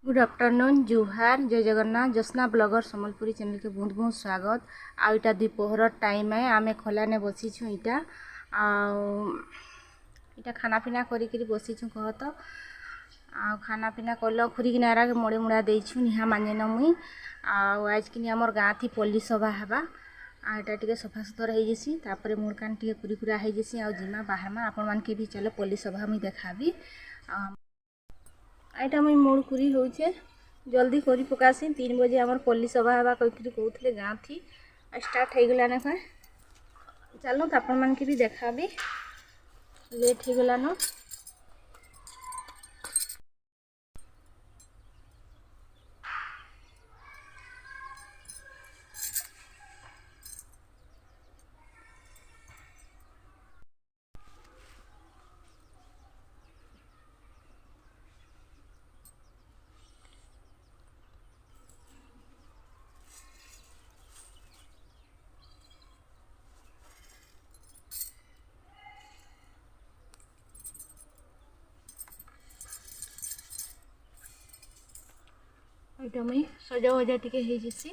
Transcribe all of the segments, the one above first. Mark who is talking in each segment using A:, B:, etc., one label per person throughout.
A: Good afternoon जुहार जय Jagannath Jyotna blogger Sambalpuri channel के बहुत बहुत स्वागत। आईटा दोपहर टाइम है आमे खोलाने बसीछु इटा इटा खाना पीना करी बसीछु कह तो खाना पीना कल खुरी किनारा के मड़े मुड़ा देछु निहा माने मुई आज कि आमर गाँ थी पल्ली सभा हवा आटा टे सफा सुतरा हो जैसी तापर मुड़ कान टे कुरीकुरा हो जैसी आ जिमा बाहरमा आपण मान के भी चलो पल्ली सभा मुई देखाबी आईटा मुई मूड कुरी होचे जल्दी करी पकासी 3 बजे आमर पल्ली सभा हवा कही कहते गाँ थी स्टार्ट हो गलान का चलो तो आपण मान के भी देखाबी लेट हो गलान। एटा मुई सजा वजा टिके हो जैसी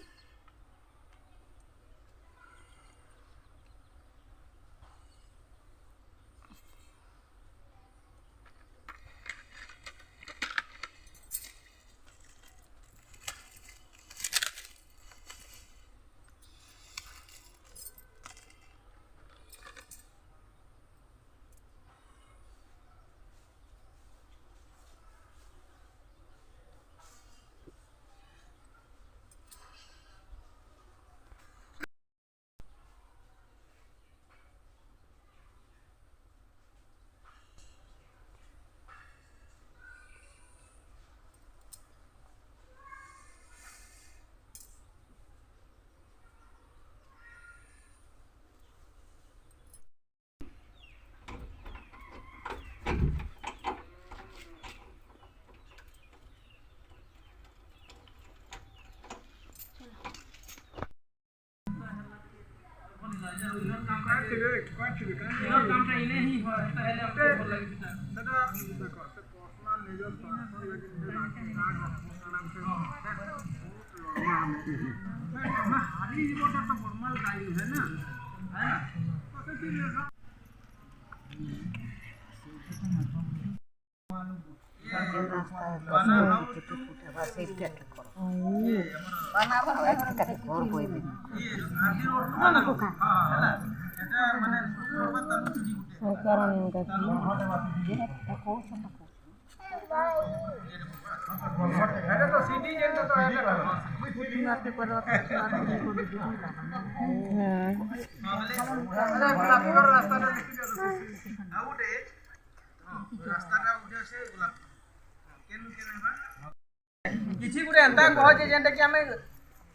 B: किसी गुरे एंता कह जे जेंटा कि हमें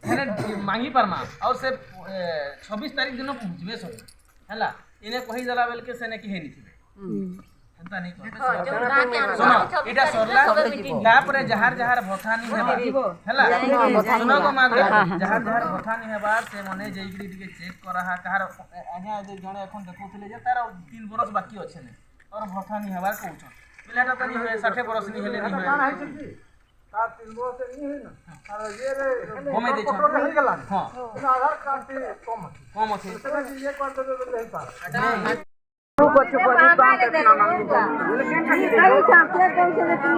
B: हेने मांगी परमा और से 26 तारीख दिन पहुंचबे सब हैला इने कहि जला बेल के सेने कि हेनी थिबे एंता नहीं कह सुनो इटा सरला तापरे जहार जहार भथानी हेबा हैला सुनो को माग जहार जहार भथानी हेबा से मने जेइगरी टिके चेक करा हा कहार आज्ञा जणे एखन देखौथिले जे तार 3 बरस बाकी अछि ने और भथानी हेबा कहउछ पिलाटा त नहीं 60 बरस नहीं हेले नहीं होय तार 3 बरस नहीं है ना और ये रे घुमे दे फोटो नहीं गला हां आधार कार्ड से कम अछि तो ये कर दे नहीं पार को छपरी बात ना लेकिन कई चाहते कई से कि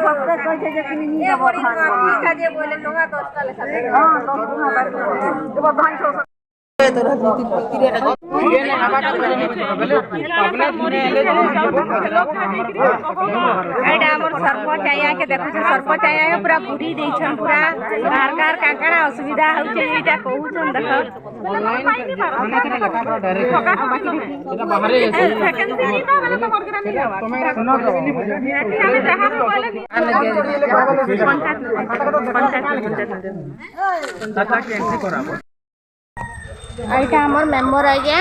B: भक्त कई से कि नहीं ये बड़ी ठीक है जे बोले टका 10 का लेखा हां 10 का तो भाई सो तो राजनीति प्रक्रिया ये ने आवाज बोले अपने धुने ले एडा हमर सरपंच आया के देखो सरपंच आया है पूरा बुढ़ी देई छन पूरा सरकार काकड़ा असुविधा हो छे एटा कहू छन देखो ऑनलाइन खाना के लेखा पर डायरेक्ट एटा बाहर वैकेंसी नहीं था वाला तो मर गरा नहीं आवा तुम्हारा सुनो हमें जहां बोले पंचायत के एंट्री कराबो
A: आईटा हमर मेंबर आ गया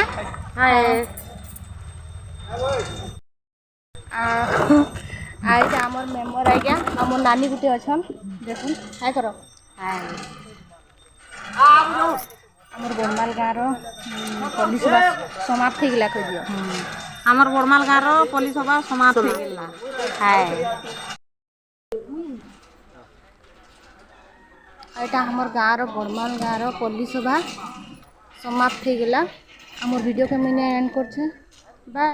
A: आईटा हमर मेंबर आ गया हमर नानी गुटे अछन देखुन हाय करो हाय हमर बोरमाल गाँव रो पुलिस समाप्त हो गला कह दियो
C: हमर बोरमाल गाँव रो पुलिस सभा समाप्त हो गला हाय
A: एटा हमर गाँव बड़माल गाँव पल्ली सभा समाप्त हो गला। हमर वीडियो के मैंने एंड करछे। बाय।